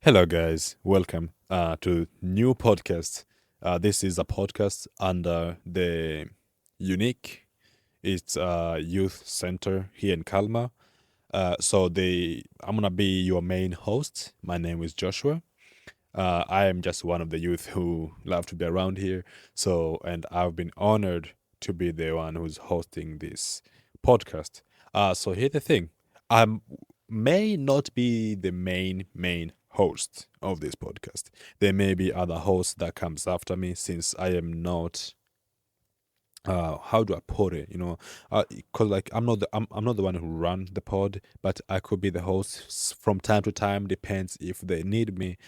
Hello, guys. Welcome to new podcast. This is a podcast under the unique. It's a youth center here in Kalmar. I'm gonna be your main host. My name is Joshua. I am just one of the youth who love to be around here. And I've been honored to be the one who's hosting this podcast. Here's the thing: I may not be the main host of this podcast. There may be other hosts that comes after me, since I am not. How do I put it? Cause like I'm not the one who run the pod, but I could be the host from time to time. Depends if they need me,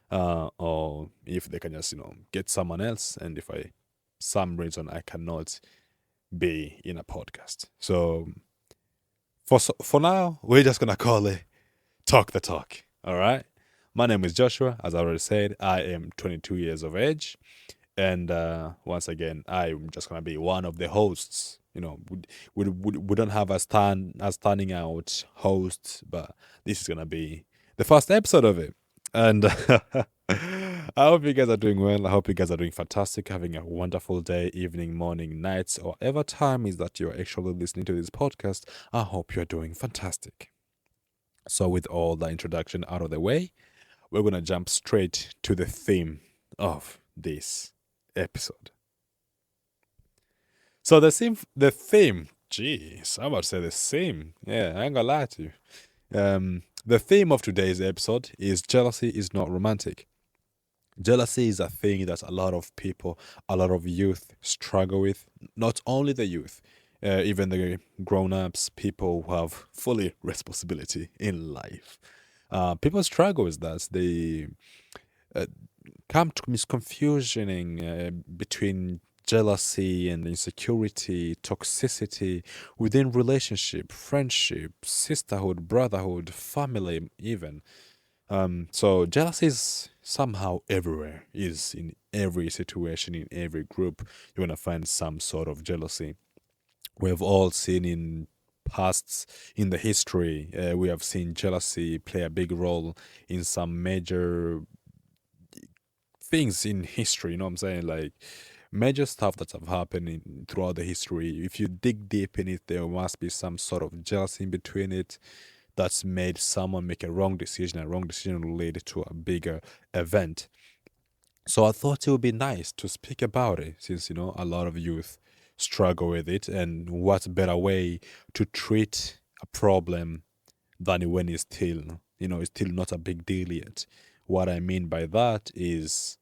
or if they can just get someone else, and if I some reason I cannot be in a podcast. So for now, we're just gonna call it talk the talk. All right. My name is Joshua. As I already said, I am 22 years of age, and once again, I'm just gonna be one of the hosts. We don't have a standing out host, but this is gonna be the first episode of it. And I hope you guys are doing well. I hope you guys are doing fantastic, having a wonderful day, evening, morning, nights, or whatever time is that you're actually listening to this podcast. I hope you're doing fantastic. So, with all the introduction out of the way, we're gonna jump straight to the theme of this episode. So jeez, I'm about to say the theme. Yeah, I ain't gonna lie to you. The theme of today's episode is jealousy is not romantic. Jealousy is a thing that a lot of people, a lot of youth struggle with. Not only the youth, even the grown-ups, people who have fully responsibility in life. People struggle with that. They uh, come to misconfusioning between jealousy and insecurity, toxicity within relationship, friendship, sisterhood, brotherhood, family, even. So jealousy is somehow everywhere, is in every situation, in every group. You're gonna find some sort of jealousy. We have all seen in pasts in the history. We have seen jealousy play a big role in some major things in history. You know what I'm saying? Like major stuff that have happened throughout the history. If you dig deep in it, there must be some sort of jealousy in between it that's made someone make a wrong decision. A wrong decision will lead to a bigger event. So I thought it would be nice to speak about it, since a lot of youth struggle with it, and what better way to treat a problem than when it's still not a big deal yet. What I mean by that is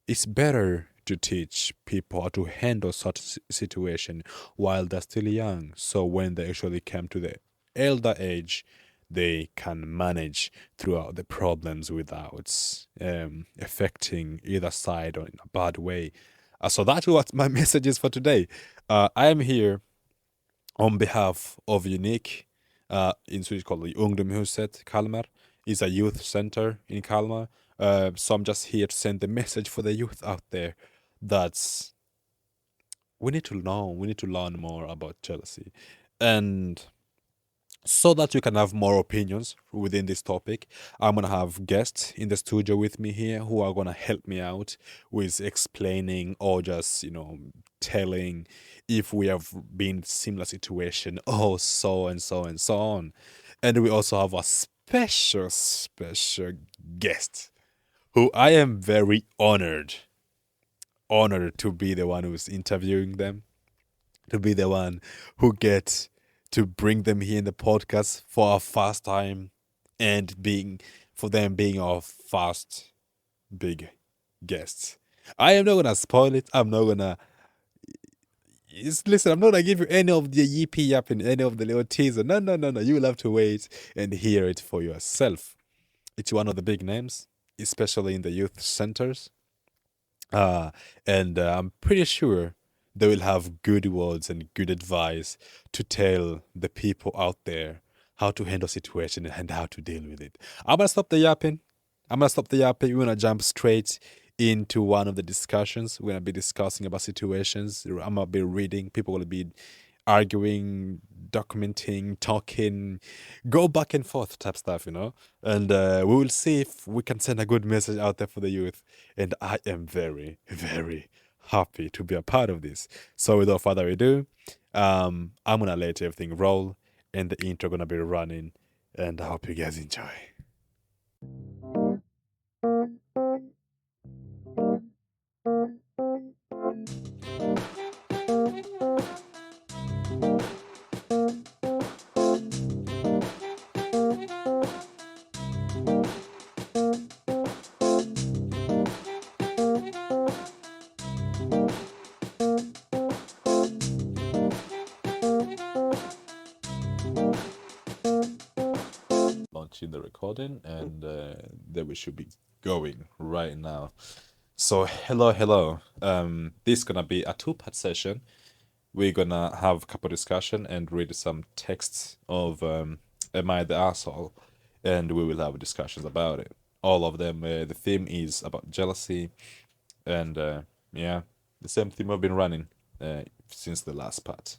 it's better to teach people how to handle such situation while they're still young, so when they actually come to the elder age, they can manage throughout the problems without affecting either side or in a bad way. So that's what my message is for today. I am here on behalf of Unique, in Swedish called the Ungdomshuset, Kalmar. Is a youth center in Kalmar. So I'm just here to send the message for the youth out there that we need to learn more about jealousy. And so that you can have more opinions within this topic, I'm gonna have guests in the studio with me here who are gonna help me out with explaining, or just telling if we have been in similar situation, or so and so and so on. And we also have a special guest who I am very honored to be the one who's interviewing them, to be the one who gets to bring them here in the podcast for our first time, and being for them being our first big guests. I am not gonna spoil it. I'm not gonna listen. I'm not gonna give you any of the yippee yapping, any of the little teaser. No, no, no, no. You will have to wait and hear it for yourself. It's one of the big names, especially in the youth centers. And I'm pretty sure they will have good words and good advice to tell the people out there how to handle situation and how to deal with it. I'm gonna stop the yapping. We're gonna jump straight into one of the discussions. We're gonna be discussing about situations. I'm gonna be reading. People will be arguing, documenting, talking, go back and forth type stuff, And we will see if we can send a good message out there for the youth. And I am very, very happy to be a part of this. So without further ado, I'm gonna let everything roll, and the intro gonna be running, and I hope you guys enjoy. Launching the recording, and then we should be going right now. So hello. This is gonna be a two-part session. We're gonna have a couple discussion and read some texts of Am I the Asshole? And we will have discussions about it. All of them. The theme is about jealousy, and yeah, the same theme I've been running since the last part.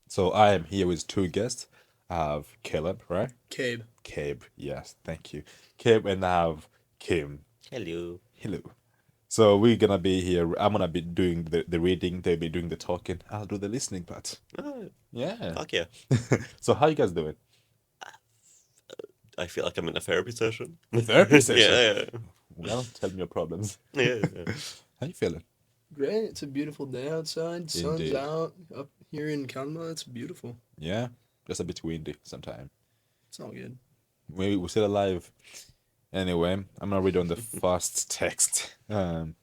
So I am here with two guests. I have Caleb, right? Cabe, yes, thank you. Cabe, and I have Kim. Hello. So we're gonna be here. I'm gonna be doing the reading, they'll be doing the talking. I'll do the listening part. Yeah. Fuck yeah. So how you guys doing? I feel like I'm in a therapy session. Therapy session? Yeah. Well, tell me your problems. Yeah. How you feeling? Great. It's a beautiful day outside. Sun's Indeed. out up here in Kalmar. It's beautiful. Yeah, just a bit windy sometimes. It's all good. We're still alive. Anyway, I'm gonna read on the first text. The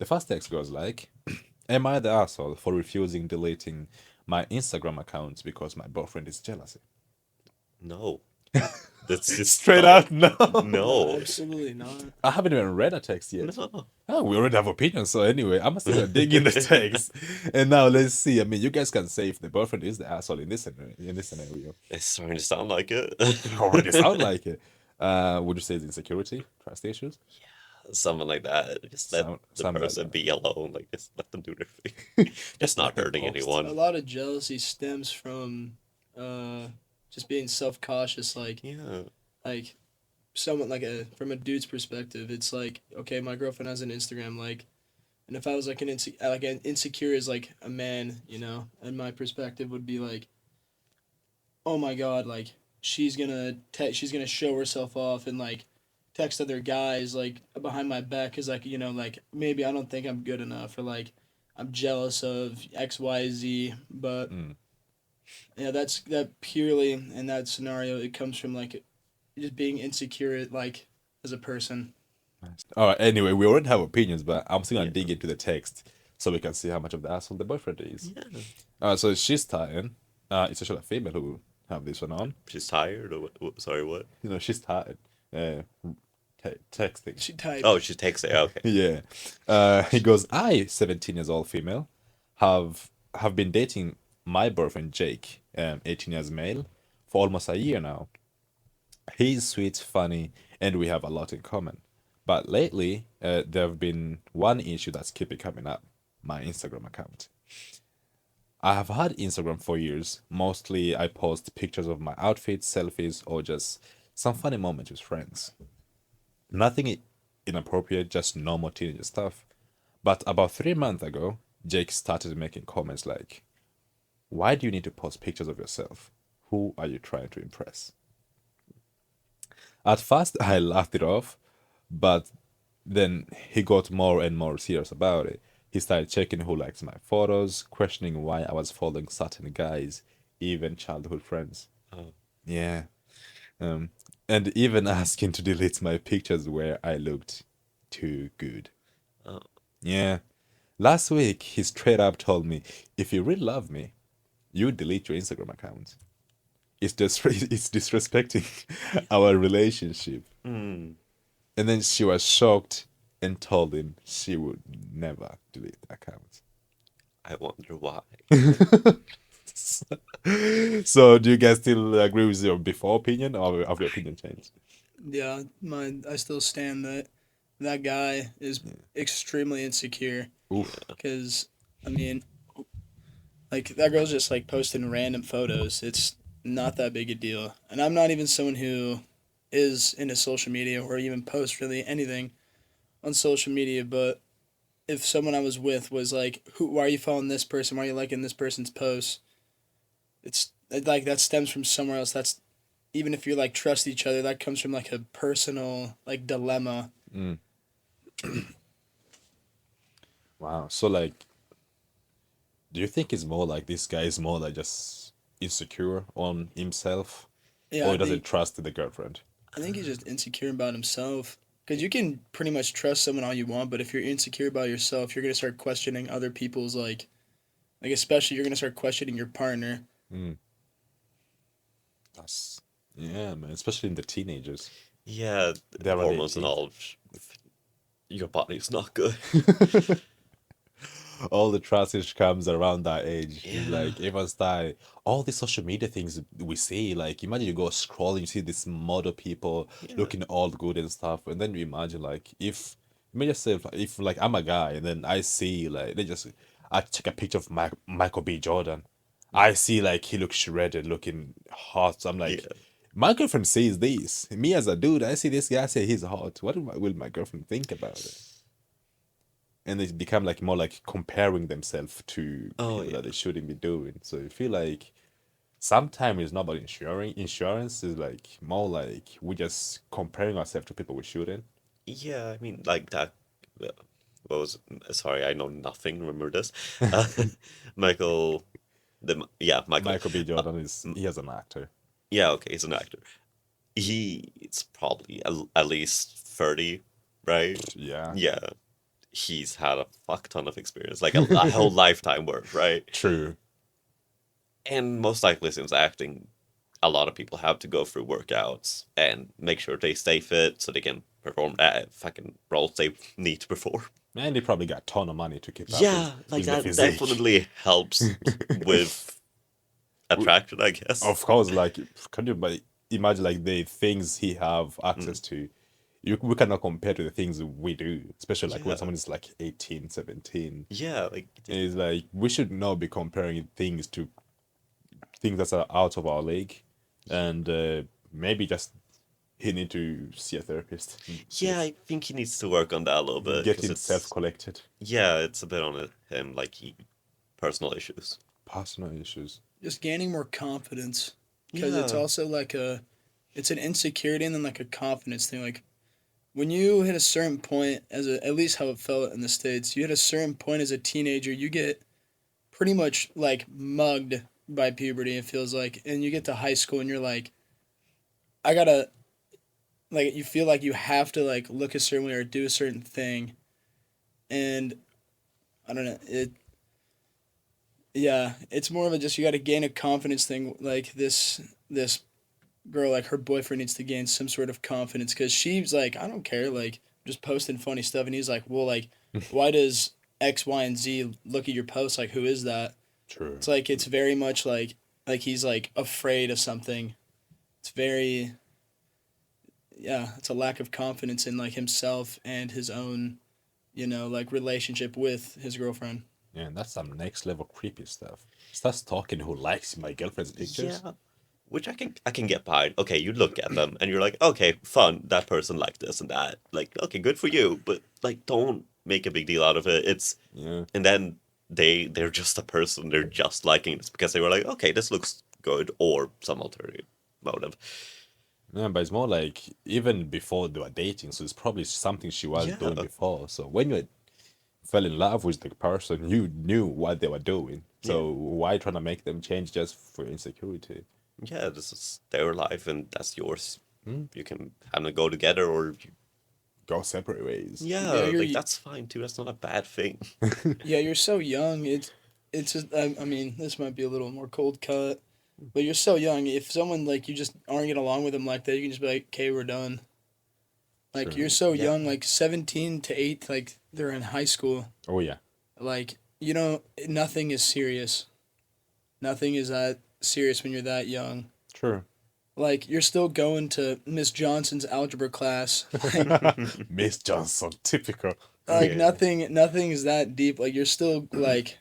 first text goes like, "Am I the asshole for refusing deleting my Instagram account because my boyfriend is jealous?" No. That's just Straight out, no. No. Absolutely not. I haven't even read a text yet. No. Oh, we already have opinions. So anyway, I'm still dig in the text, and now let's see. I mean, you guys can say if the boyfriend is the asshole in this scenario. It's starting to sound like it. Already sound like it. Would you say it's insecurity, trust issues? Something like that. Just let the Something like person that. be alone. Like, just let them do their thing. Just not Like a hurting ghost. A anyone. lot of jealousy stems from just being self-cautious. Like someone from a dude's perspective, it's like, okay, my girlfriend has an Instagram, like, and if I was like an insecure as like a man, and my perspective would be like, oh my god, like she's gonna show herself off and like text other guys like behind my back because like like maybe I don't think I'm good enough or like I'm jealous of XYZ, but Mm. yeah, that purely in that scenario it comes from like just being insecure like as a person. All right. Anyway, we already have opinions, but I'm still gonna Yeah. dig into the text so we can see how much of the asshole the boyfriend is. Yeah. So she's tired. It's actually a female who have this one on. She's tired or what? Sorry, what? She's tired. Texting. She typed. Oh, she takes it. Okay. Yeah. He goes, I, 17 years old female, have been dating my boyfriend Jake, 18 years male, for almost a year now. He's sweet, funny, and we have a lot in common. But lately, there have been one issue that's keeping coming up, my Instagram account. I have had Instagram for years. Mostly I post pictures of my outfits, selfies, or just some funny moments with friends. Nothing inappropriate, just normal teenager stuff. But about 3 months ago, Jake started making comments like, why do you need to post pictures of yourself? Who are you trying to impress? At first, I laughed it off, but then he got more and more serious about it. He started checking who likes my photos, questioning why I was following certain guys, even childhood friends. Oh. Yeah. And even asking to delete my pictures where I looked too good. Oh. Yeah. Last week, he straight up told me, if you really love me, you delete your Instagram account. It's disrespecting our relationship. Mm. And then she was shocked and told him she would never delete the account. I wonder why. So, do you guys still agree with your before opinion, or have your opinion changed? Yeah, I still stand that guy is extremely insecure Oof. because I mean, Like that girl's just like posting random photos. It's not that big a deal. And I'm not even someone who is into social media or even posts really anything on social media, but if someone I was with was like, why are you following this person? Why are you liking this person's posts? It's like that stems from somewhere else. That's even if you like trust each other, that comes from like a personal like dilemma. Mm. Wow. So like, do you think it's more like this guy is more like just insecure on himself, Yeah, or he doesn't trust the girlfriend? I think he's just insecure about himself. Because you can pretty much trust someone all you want, but if you're insecure about yourself, you're gonna start questioning other people's like especially you're gonna start questioning your partner. Mm. That's yeah, man. Especially in the teenagers. Yeah, They're on hormones and 18. all. Your body's not good. All the trust comes around that age. It's Yeah. like everyone's die. All the social media things we see, like imagine you go scrolling, you see this model people Yeah. looking all good and stuff, and then you imagine like if imagine yourself if like I'm a guy and then I see like I check a picture of Michael B. Jordan. I see like he looks shredded, looking hot. So I'm like, Yeah. my girlfriend sees this. Me as a dude, I see this guy, I say he's hot. What will my girlfriend think about it? And they become like more like comparing themselves to Oh, people yeah. that they shouldn't be doing. So I feel like sometimes it's not about insuring. Insurance is like more like we just comparing ourselves to people we shouldn't. Yeah, I mean, like that. What was? Sorry, I know nothing. Remember this? Michael. Michael. Michael B. Jordan is he is an actor. Yeah, okay, he's an actor. He's probably at least 30, right? Yeah. Yeah. He's had a fuck ton of experience, like a whole lifetime worth, right? True. And most likely, since acting, a lot of people have to go through workouts and make sure they stay fit so they can perform that fucking roles they need to perform. And they probably got a ton of money to keep up Yeah, like with the that physique. definitely helps with attraction, I guess. Of course, like can you but imagine like the things he have access to. We cannot compare to the things we do, especially like when Yeah. someone is like 18, 17. Yeah, like It's like we should not be comparing things to things that are out of our league, and maybe just he need to see a therapist. yeah, I think he needs to work on that a little bit. Get 'cause himself it's, collected. yeah, it's a bit on him, like personal issues. Personal issues. Just gaining more confidence. Because it's Yeah. also like it's an insecurity and then like a confidence thing. Like when you hit a certain point at least how it felt in the States, you hit a certain point as a teenager, you get pretty much like mugged by puberty, it feels like. And you get to high school and you're like, I gotta, like, you feel like you have to like look a certain way or do a certain thing. And I don't know, yeah, it's more of a just you gotta gain a confidence thing. Like this girl, like her boyfriend needs to gain some sort of confidence because she's like, I don't care, like just posting funny stuff, and he's like, well, like, why does X, Y, and Z look at your posts? Like, who is that? True. It's like it's very much like he's like afraid of something. It's very, yeah, it's a lack of confidence in like himself and his own, like relationship with his girlfriend. Yeah, and that's some next level creepy stuff. Starts talking who likes my girlfriend's pictures. Yeah. Which I can get behind. Okay, you look at them and you're like, okay, fun, that person liked this and that. Like, okay, good for you, but like don't make a big deal out of it. It's Yeah. and then they're just a person, they're just liking this because they were like, okay, this looks good, or some alternative motive. Yeah, but it's more like even before they were dating, so it's probably something she was Yeah. doing before. So when you fell in love with the person, you knew what they were doing. So why trying to make them change just for insecurity? Yeah, this is their life and that's yours. Hmm. You can have them go together or Go separate ways. Yeah, yeah, you're- like that's fine too. That's not a bad thing. Yeah, you're so young. It's just I mean, this might be a little more cold cut, but you're so young. If someone like you just aren't getting along with them like that, you can just be like, okay, we're done. Like Sure. you're so Yeah. young, like 17 to 8, like they're in high school. Oh yeah. Like nothing is serious. Nothing is that serious when you're that young. True. Like you're still going to Miss Johnson's algebra class. Miss Johnson, typical. Like Yeah. nothing is that deep. Like you're still like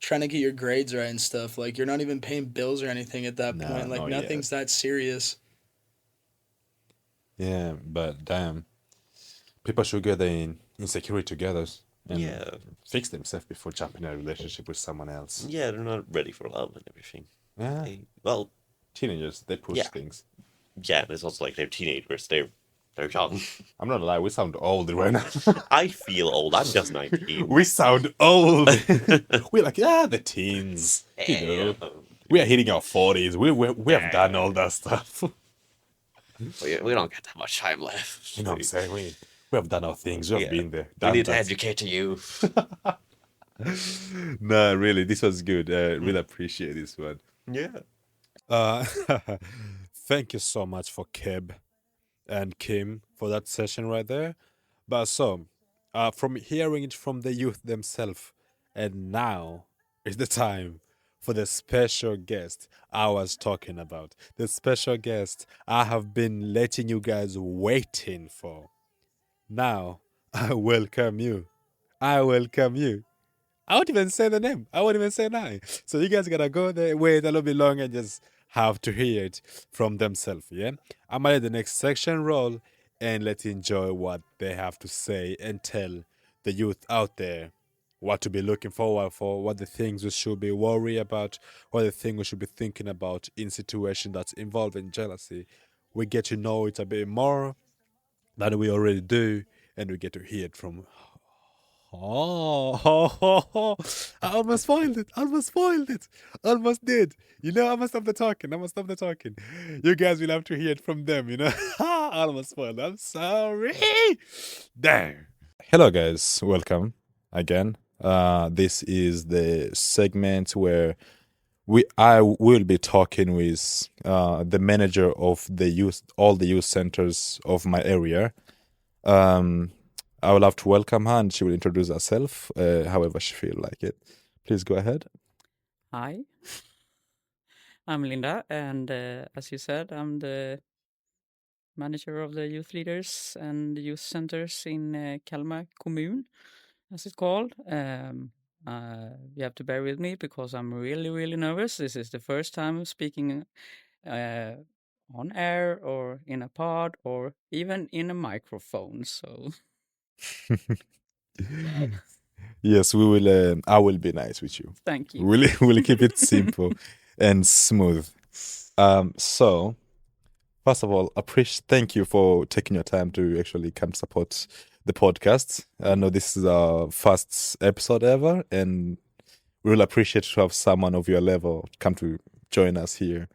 trying to get your grades right and stuff. Like, you're not even paying bills or anything at that No, point. Like, not nothing's that serious. Yeah, but damn, people should get their insecurity together and fix themselves before jumping in a relationship with someone else. Yeah, they're not ready for love and everything. Yeah. Well, teenagers, they push things. Yeah, and it's also like they're teenagers. They're young. I'm not gonna lie, we sound old right now. I feel old. I'm just 19. We sound old. We're like, the teens. You know, we are hitting our 40s. We have done all that stuff. We don't get that much time left. You know what I'm saying? We have done our things. We have been there. We need to educate the youth. No, really, this was good. Really appreciate this one. Yeah. Thank you so much for Keb and Kim for that session right there. But so, from hearing it from the youth themselves, and now is the time for the special guest I was talking about. The special guest I have been letting you guys waiting for. Now, I welcome you. I welcome you. I won't even say the name. I won't even say nothing. So you guys gotta go there, wait a little bit longer, and just have to hear it from themselves. Yeah, I'm gonna let the next section roll and let's enjoy what they have to say and tell the youth out there what to be looking forward for, what the things we should be worried about, what the things we should be thinking about in situation that's involving jealousy. We get to know it a bit more than we already do, and we get to hear it from. Oh, I almost spoiled it. Almost did. You know, I must stop the talking. You guys will have to hear it from them, you know. I almost spoiled it. I'm sorry. Damn. Hello, guys. Welcome again. This is the segment where I will be talking with the manager of all the youth centers of my area. I would love to welcome her, and she will introduce herself however she feel like it. Please go ahead. Hi, I'm Linda, and as you said, I'm the manager of the youth leaders and youth centers in Kalmar kommun, as it's called. You have to bear with me because I'm really, really nervous. This is the first time speaking on air or in a pod or even in a microphone. So Yes, we will. I will be nice with you. thank you. We'll keep it simple and smooth. So, first of all, thank you for taking your time to actually come support the podcast. I know this is our first episode ever, and we will appreciate to have someone of your level come to join us here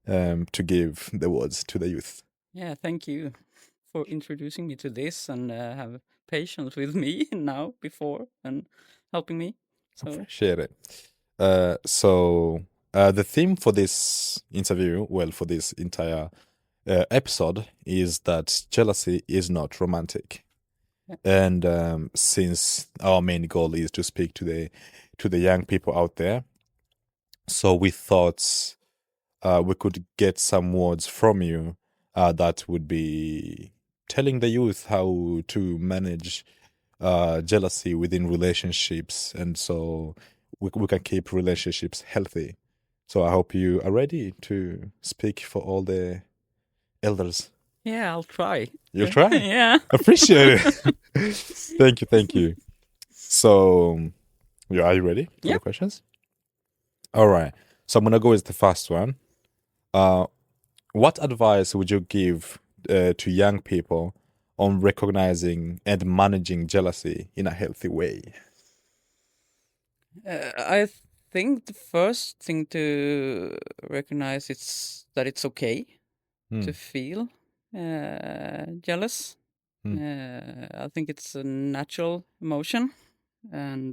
to give the words to the youth. Yeah, thank you for introducing me to this and have patience with me now before and helping me. So Appreciate it. So the theme for this interview, for this entire episode, is that jealousy is not romantic. Yeah. And since our main goal is to speak to the young people out there, so we thought we could get some words from you that would be telling the youth how to manage jealousy within relationships, and so we can keep relationships healthy. So I hope you are ready to speak for all the elders. yeah, I'll try. You'll try? Yeah. Appreciate it. Thank you. So, are you ready for the questions? All right. So I'm gonna go with the first one. What advice would you give to young people on recognizing and managing jealousy in a healthy way? I think the first thing to recognize is that it's okay to feel jealous. I think it's a natural emotion, and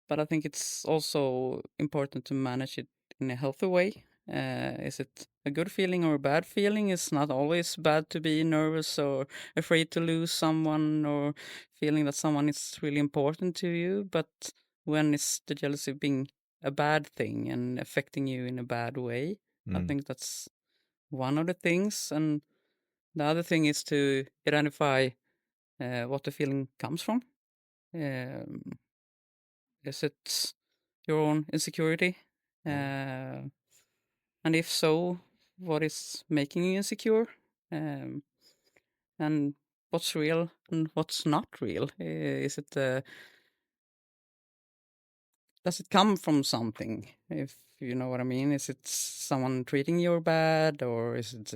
but I think it's also important to manage it in a healthy way. Is it a good feeling or a bad feeling? It's not always bad to be nervous or afraid to lose someone or feeling that someone is really important to you. But when is the jealousy being a bad thing and affecting you in a bad way? I think that's one of the things. And the other thing is to identify what the feeling comes from. Is it your own insecurity? And if so, what is making you insecure? And what's real and what's not real? Is it does it come from something? If you know what I mean, is it someone treating you bad, or is it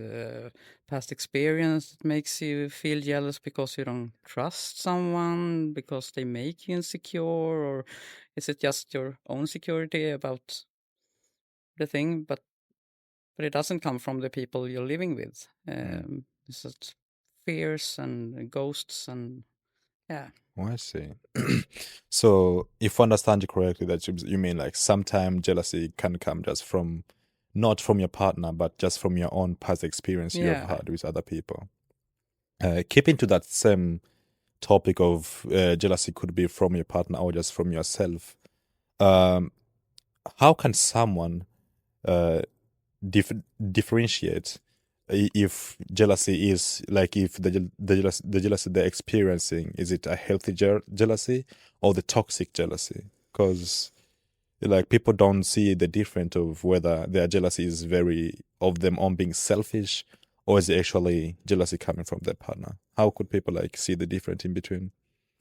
past experience that makes you feel jealous because you don't trust someone because they make you insecure, or is it just your own security about the thing, but it doesn't come from the people you're living with? Is it fears and ghosts and yeah? Oh, I see. So, if I understand you correctly, that you mean like sometimes jealousy can come just from, not from your partner, but just from your own past experience you have Yeah. had with other people. Keeping to that same topic of jealousy could be from your partner or just from yourself. How can someone differentiate if jealousy is like, if the jealousy they're experiencing, is it a healthy jealousy or the toxic jealousy? Because like people don't see the difference of whether their jealousy is very of them on being selfish, or is it actually jealousy coming from their partner. How could people like see the difference in between?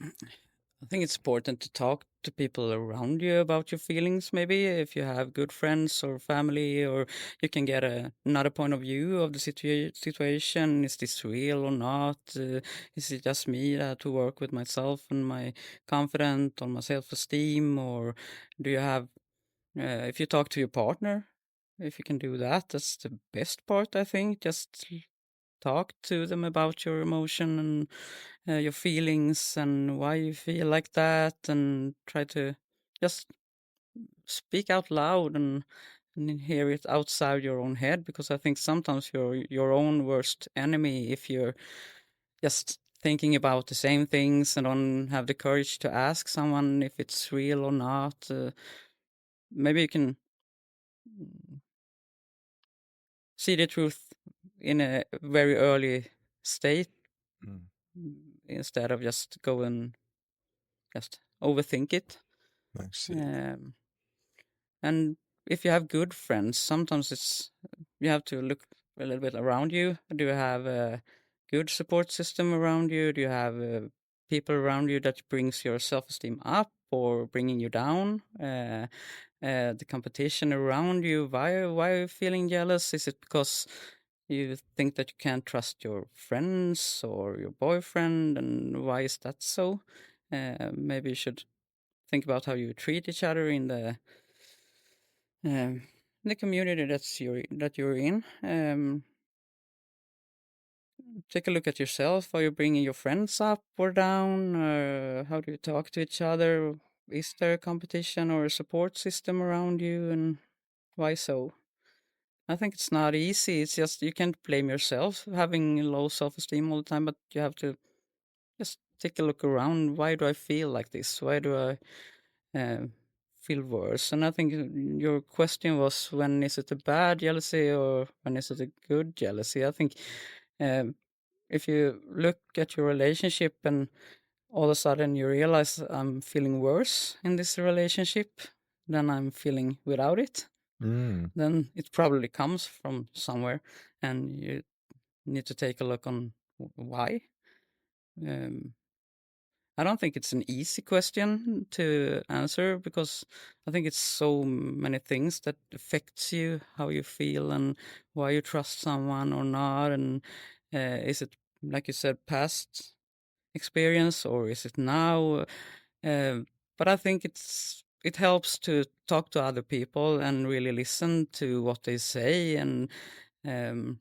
I think it's important to talk to people around you about your feelings, maybe if you have good friends or family, or you can get another point of view of the situation. Is this real or not? Is it just me that have to work with myself and my confidence or my self-esteem? Or do you have, if you talk to your partner, if you can do that, that's the best part, I think. Just talk to them about your emotion and your feelings and why you feel like that, and try to just speak out loud and hear it outside your own head, because I think sometimes you're your own worst enemy if you're just thinking about the same things and don't have the courage to ask someone if it's real or not. Maybe you can see the truth in a very early state, instead of just go and just overthink it. I see. And if you have good friends, sometimes it's you have to look a little bit around you. Do you have a good support system around you? Do you have people around you that brings your self-esteem up or bringing you down? The competition around you, why are you feeling jealous? Is it because you think that you can't trust your friends or your boyfriend, and why is that so? Maybe you should think about how you treat each other in the community that you're in. Take a look at yourself. Are you bringing your friends up or down? How do you talk to each other? Is there a competition or a support system around you, and why so? I think it's not easy. It's just you can't blame yourself having low self-esteem all the time, but you have to just take a look around. Why do I feel like this? Why do I feel worse? And I think your question was, when is it a bad jealousy or when is it a good jealousy? I think if you look at your relationship and all of a sudden you realize I'm feeling worse in this relationship than I'm feeling without it, then it probably comes from somewhere, and you need to take a look on why. I don't think it's an easy question to answer, because I think it's so many things that affects you, how you feel and why you trust someone or not. And is it, like you said, past experience or is it now? But I think it helps to talk to other people and really listen to what they say, and um,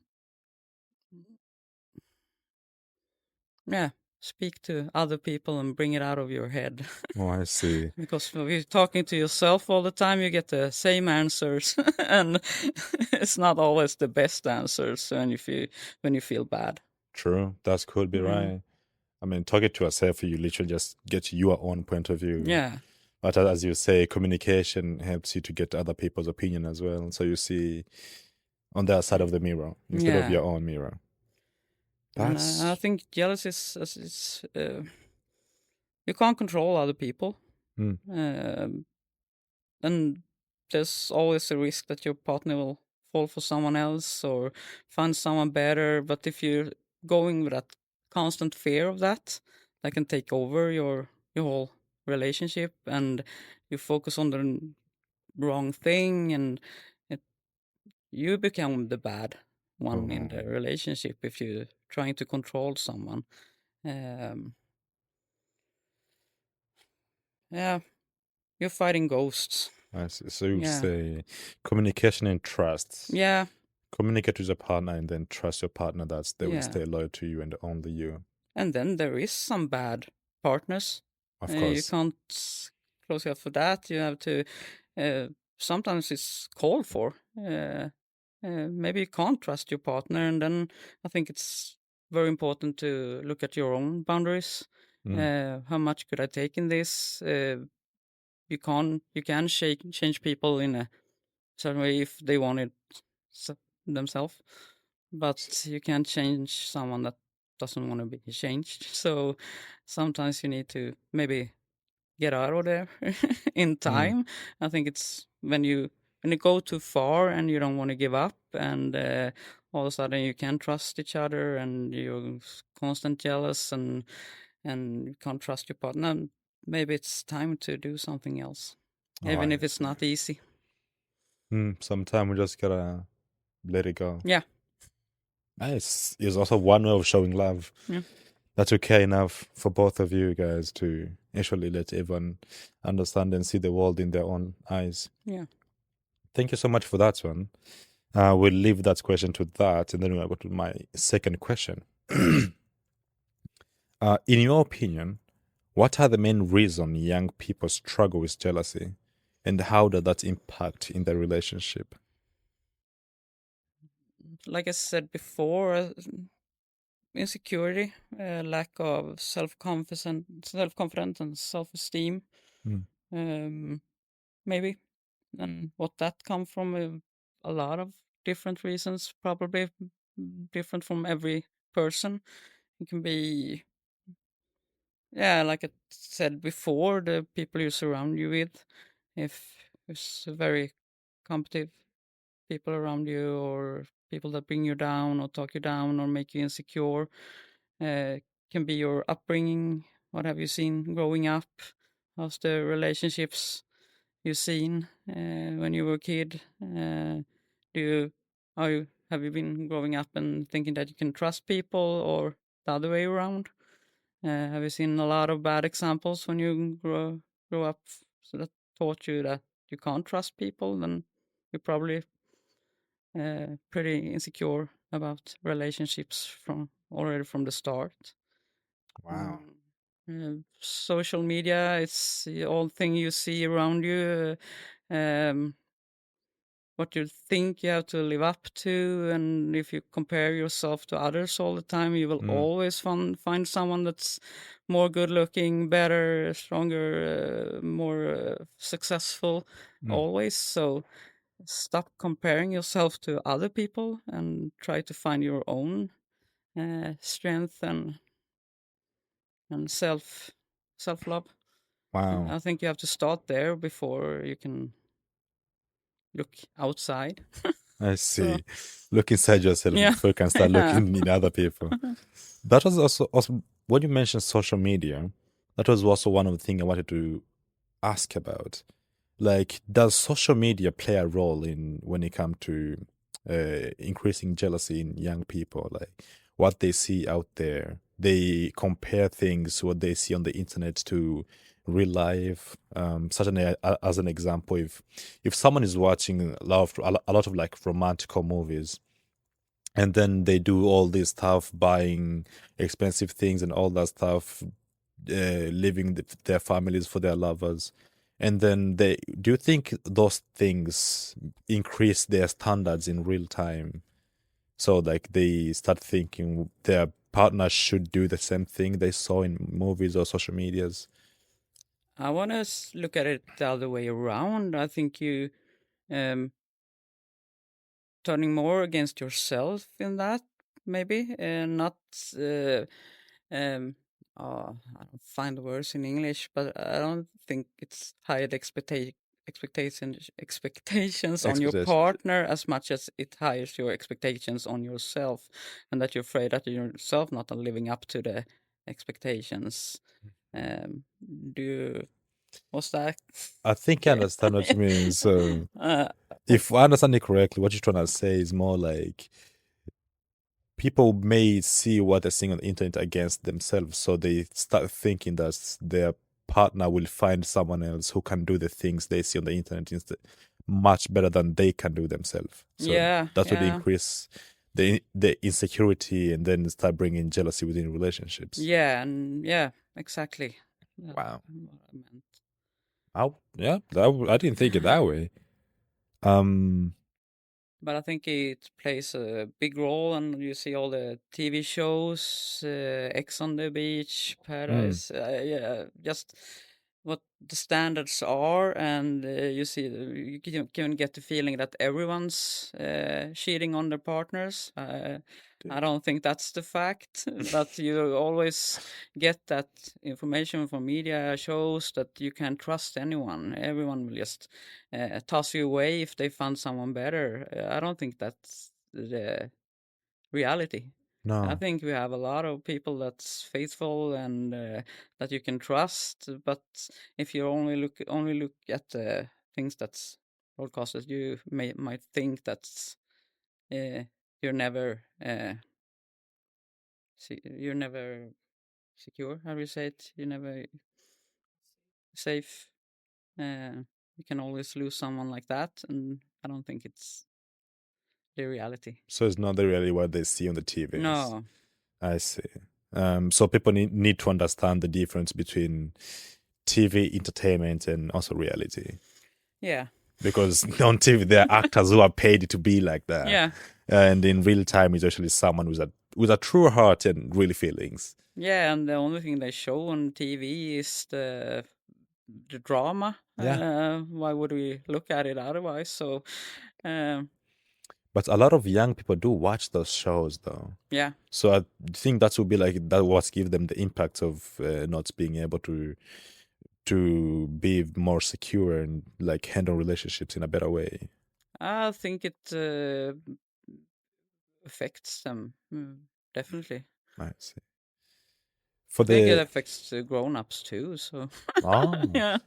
yeah, speak to other people and bring it out of your head. Oh, I see. Because when you're talking to yourself all the time, you get the same answers, and it's not always the best answers when you feel bad. True. That could be right. I mean, talking to yourself, you literally just get your own point of view. Yeah, But as you say, communication helps you to get other people's opinion as well. So you see on their side of the mirror instead of yeah. your own mirror. And That's I think jealousy is you can't control other people. Mm. and there's always a risk that your partner will fall for someone else or find someone better. But if you're going with that constant fear of that, that can take over your whole relationship, and you focus on the wrong thing, and it, you become the bad one in the relationship if you're trying to control someone. Yeah, you're fighting ghosts. I see. So you would Yeah. say communication and trust. Yeah, Communicate with your partner and then trust your partner that they will Yeah. stay loyal to you and only you. and then there is some bad partners. Of You course. can't close out for that. You have to. Sometimes it's called for. Maybe you can't trust your partner, and then I think it's very important to look at your own boundaries. How much could I take in this? You can change people in a certain way if they want it themselves, but you can't change someone that doesn't want to be changed. So sometimes you need to maybe get out of there in time. I think it's when you go too far and you don't want to give up, and all of a sudden you can't trust each other, and you're constant jealous, and you can't trust your partner. Maybe it's time to do something else, even if it's not easy. Sometimes we just gotta let it go. Yeah. Nice. It's also one way of showing love. Yeah. That's okay enough for both of you guys to actually let everyone understand and see the world in their own eyes. Yeah. Thank you so much for that one. We'll leave that question to that, and then we'll go to my second question. In your opinion, what are the main reasons young people struggle with jealousy, and how does that impact in their relationship? Like I said before, insecurity, lack of self-confidence and self-esteem. Maybe, and what that come from, a lot of different reasons, probably different from every person. It can be, yeah, like I said before, the people you surround you with. If there's very competitive people around you, or people that bring you down or talk you down or make you insecure, can be your upbringing. What have you seen growing up? How's the relationships you've seen when you were a kid? Do you, have you been growing up and thinking that you can trust people, or the other way around? Have you seen a lot of bad examples when you grow up, so that taught you that you can't trust people? Then you're probably pretty insecure about relationships from already from the start. Wow. Social media, it's the old thing you see around you. What you think you have to live up to, and if you compare yourself to others all the time, you will always find someone that's more good looking, better, stronger, more successful, always. So stop comparing yourself to other people and try to find your own strength and self love. Wow. I think you have to start there before you can look outside. I see. Look inside yourself Yeah. before you can start looking in other people. That was also when you mentioned social media, that was also one of the things I wanted to ask about. Like, does social media play a role in when it comes to increasing jealousy in young people? Like, what they see out there, they compare things what they see on the internet to real life. As an example, if someone is watching a lot of like romantic movies, and then they do all this stuff, buying expensive things and all that stuff, leaving their families for their lovers, and then do you think those things increase their standards in real time? So like they start thinking their partner should do the same thing they saw in movies or social medias. I want to look at it the other way around. I think you um, turning more against yourself in that, maybe, and not. Um, I don't find the words in English, but I don't think it's high expectations on your partner as much as it hires your expectations on yourself, and that you're afraid that you're yourself not living up to the expectations. Was that? I think I understand what you mean. So, if I understand it correctly, what you're trying to say is more like people may see what they're seeing on the internet against themselves, so they start thinking that their partner will find someone else who can do the things they see on the internet instead much better than they can do themselves. So that would increase the insecurity and then start bringing jealousy within relationships. Yeah, exactly. Wow. I I didn't think it that way. But I think it plays a big role, and you see all the TV shows, X on the Beach, Paradise, just what the standards are, and you see, you can get the feeling that everyone's cheating on their partners. I don't think that's the fact, but you always get that information from media shows that you can't trust anyone. Everyone will just toss you away if they found someone better. I don't think that's the reality. No. I think we have a lot of people that's faithful and that you can trust. But if you only look at the things that's broadcasted, you might think that's you're never you're never secure. How do you say it? You're never safe. You can always lose someone like that, and I don't think it's the reality. So it's not the reality what they see on the TV. No. I see. So people need to understand the difference between TV entertainment and also reality. Yeah. Because on TV there are actors who are paid to be like that. Yeah. And in real time it's actually someone with a true heart and real feelings. Yeah, and the only thing they show on TV is the drama. Yeah. Why would we look at it otherwise? So but a lot of young people do watch those shows though. Yeah. So I think that would be like that what give them the impact of not being able to be more secure and like handle relationships in a better way. I think it affects them, definitely. I see. I think it affects grown-ups too. So yeah.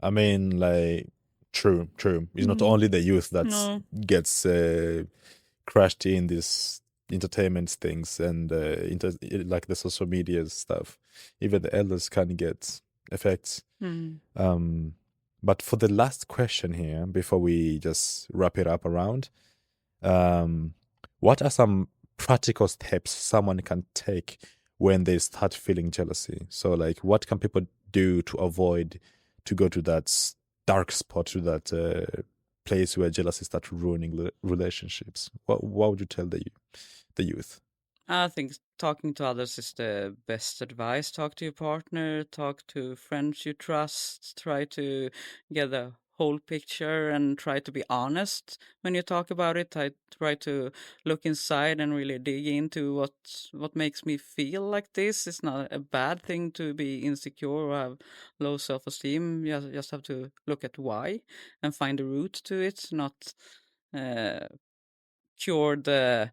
I mean, like true. It's not only the youth that gets crashed in these entertainment things and like the social media stuff. Even the elders can get effects. But for the last question here, before we just wrap it up around, what are some practical steps someone can take when they start feeling jealousy? So like what can people do to avoid to go to that dark spot, to that place where jealousy starts ruining relationships? What would you tell the youth? I think talking to others is the best advice. Talk to your partner, talk to friends you trust, try to get a whole picture and try to be honest when you talk about it. I try to look inside and really dig into what makes me feel like this. It's not a bad thing to be insecure or have low self-esteem. You just have to look at why and find a root to it, not cure the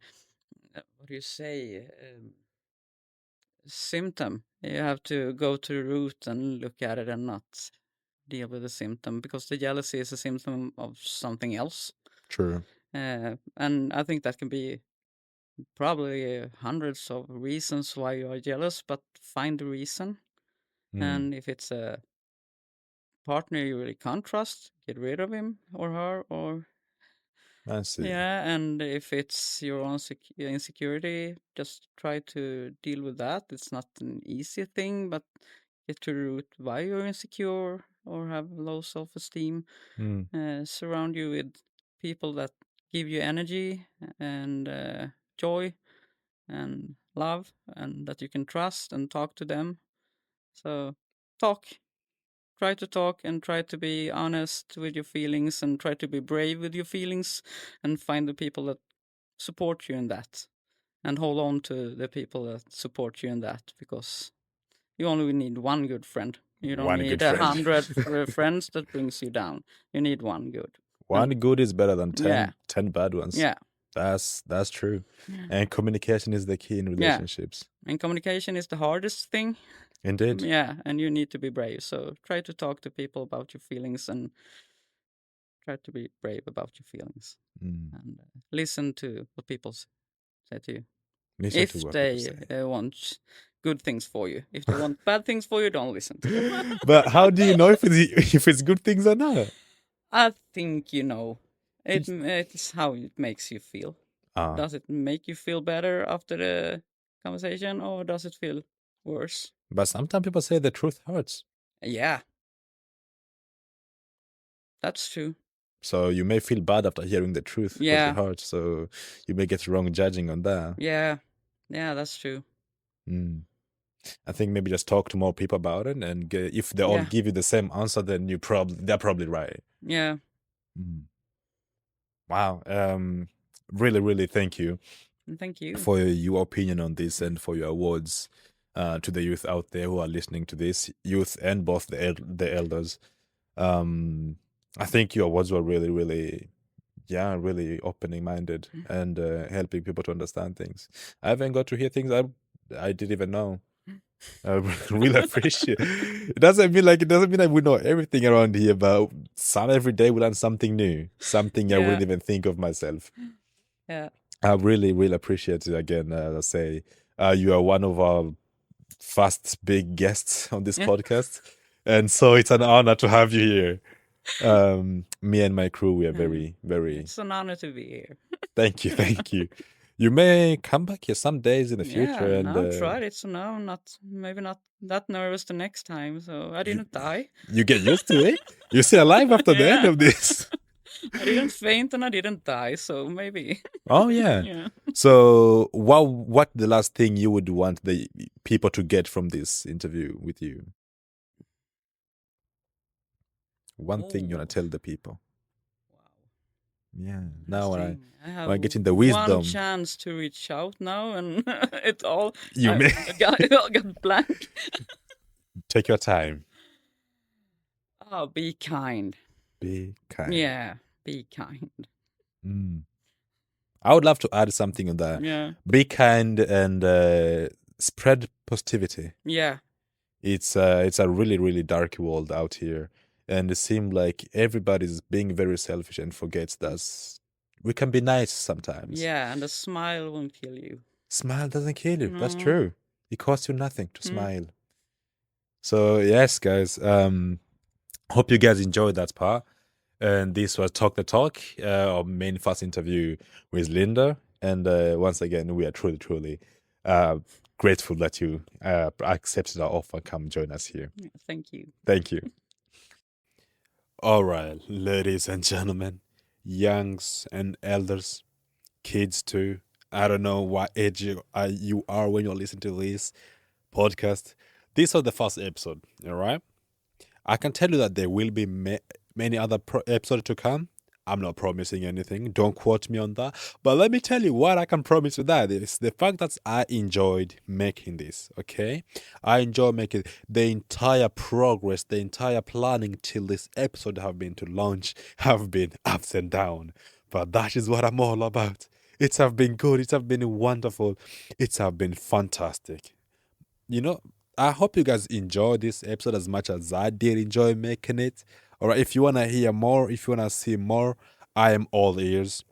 what do you say, symptom. You have to go to the root and look at it and not deal with the symptom, because the jealousy is a symptom of something else. True. And I think that can be probably hundreds of reasons why you are jealous, but find the reason. And if it's a partner you really can't trust, get rid of him or her. Or I see. yeah, and if it's your own insecurity, just try to deal with that. It's not an easy thing, but get to the root why you're insecure or have low self-esteem. Surround you with people that give you energy and joy and love, and that you can trust, and talk to them. So try to talk and try to be honest with your feelings and try to be brave with your feelings, and find the people that support you in that, and hold on to the people that support you in that, because you only need one good friend. You don't One need good a friend. 100 friends that brings you down. You need one good. One good is better than 10, Yeah. 10 bad ones. Yeah. That's true. Yeah. And communication is the key in relationships. And communication is the hardest thing. Indeed. Yeah, and you need to be brave. So try to talk to people about your feelings and try to be brave about your feelings. Mm. And listen to what people say to you. Listen If to what they people say. want good things for you. If they want bad things for you, don't listen to them. But how do you know if it's good things or not? I think you know. It's how it makes you feel. Ah, Does it make you feel better after the conversation, or does it feel worse? but sometimes people say the truth hurts. Yeah. That's true. So you may feel bad after hearing the truth because Yeah. it hurts. So you may get wrong judging on that. Yeah. Yeah, that's true. Mm. I think maybe just talk to more people about it, and if they all Yeah. give you the same answer, then they're probably right. Yeah. Mm. Wow. Really, really thank you Thank you. for your opinion on this and for your words to the youth out there who are listening to this, youth and both the elders. I think your words were really, really, really opening minded and helping people to understand things. I haven't got to hear things I didn't even know. I really appreciate it. It doesn't mean that we know everything around here, but every day we learn something new, something I wouldn't even think of myself. Yeah. I really, really appreciate it again. As I say, you are one of our first big guests on this podcast, and so it's an honor to have you here. Me and my crew, we are very, very. It's an honor to be here. Thank you, thank you. You may come back here some days in the future, Yeah, and now I've tried it, so now I'm maybe not that nervous the next time. So I didn't die. you get used to it. You're still alive after the end of this. I didn't faint and I didn't die, so maybe. Oh yeah. Yeah. So what the last thing you would want the people to get from this interview with you? One thing you want to tell the people. Yeah. Now when I have I get in the wisdom. one chance to reach out now, and it all You may it all got blank. take your time. Oh, be kind. Be kind. Yeah, be kind. Mm. I would love to add something on that. Yeah. Be kind and spread positivity. Yeah. It's a really, really dark world out here. And it seems like everybody's being very selfish and forgets that we can be nice sometimes. Yeah, and a smile won't kill you. Smile doesn't kill you. That's No. true. It costs you nothing to smile. So yes, guys. Hope you guys enjoyed that part. And this was Talk the Talk, our main first interview with Linda. And once again, we are truly, truly grateful that you accepted our offer. Come join us here. Yeah, thank you. Thank you. All right, ladies and gentlemen, youngs and elders, kids too. I don't know what age you are when you're listening to this podcast. This was the first episode, all right? I can tell you that there will be many other episodes to come. I'm not promising anything. Don't quote me on that. But let me tell you what I can promise with that is the fact that I enjoyed making this, okay? I enjoy making the entire progress, the entire planning till this episode have been to launch have been ups and downs. But that is what I'm all about. It's have been good. It's have been wonderful. It's have been fantastic. You know, I hope you guys enjoyed this episode as much as I did enjoy making it. All right, if you want to hear more, if you want to see more, I am all ears.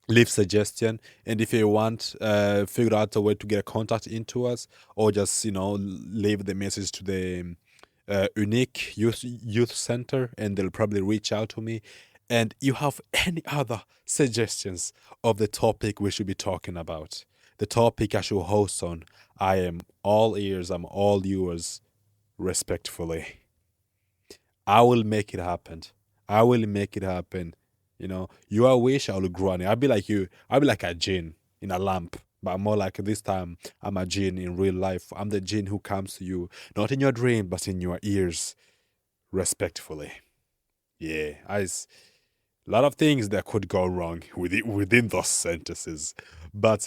Leave suggestion, and if you want, figure out a way to get contact into us, or just leave the message to the unique youth center, and they'll probably reach out to me. And you have any other suggestions of the topic we should be talking about, the topic I should host on, I am all ears. I'm all yours, respectfully. I will make it happen. I will make it happen. Your wish, I will grant it. I'll be like you. I'll be like a jinn in a lamp. But more like this time, I'm a jinn in real life. I'm the jinn who comes to you, not in your dream, but in your ears, respectfully. Yeah, a lot of things that could go wrong within those sentences. But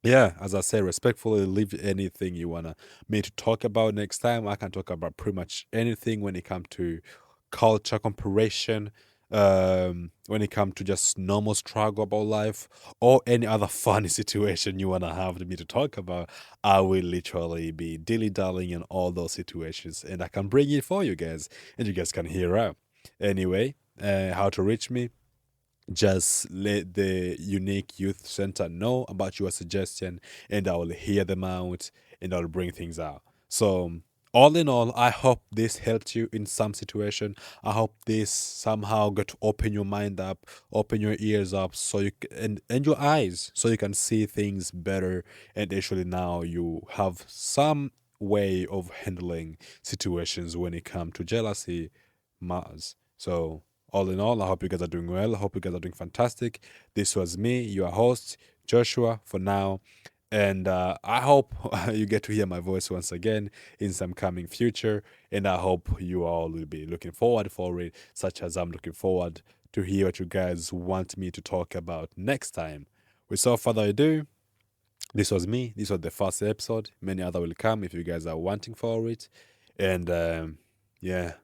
yeah, as I say, respectfully leave anything you wanna me to talk about next time. I can talk about pretty much anything when it comes to culture comparison, when it comes to just normal struggle about life, or any other funny situation you wanna have me to talk about. I will literally be dilly dallying in all those situations, and I can bring it for you guys, and you guys can hear out. Anyway, how to reach me? Just let the Unique Youth Center know about your suggestion, and I will hear them out, and I'll bring things out. So, all in all, I hope this helped you in some situation. I hope this somehow got to open your mind up, open your ears up, so and your eyes, so you can see things better. And actually, now you have some way of handling situations when it comes to jealousy matters. So, all in all, I hope you guys are doing well. I hope you guys are doing fantastic. This was me, your host, Joshua, for now. And I hope you get to hear my voice once again in some coming future. And I hope you all will be looking forward for it, such as I'm looking forward to hear what you guys want me to talk about next time. Without further ado, this was me. This was the first episode. Many other will come if you guys are wanting for it. And yeah,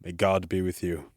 may God be with you.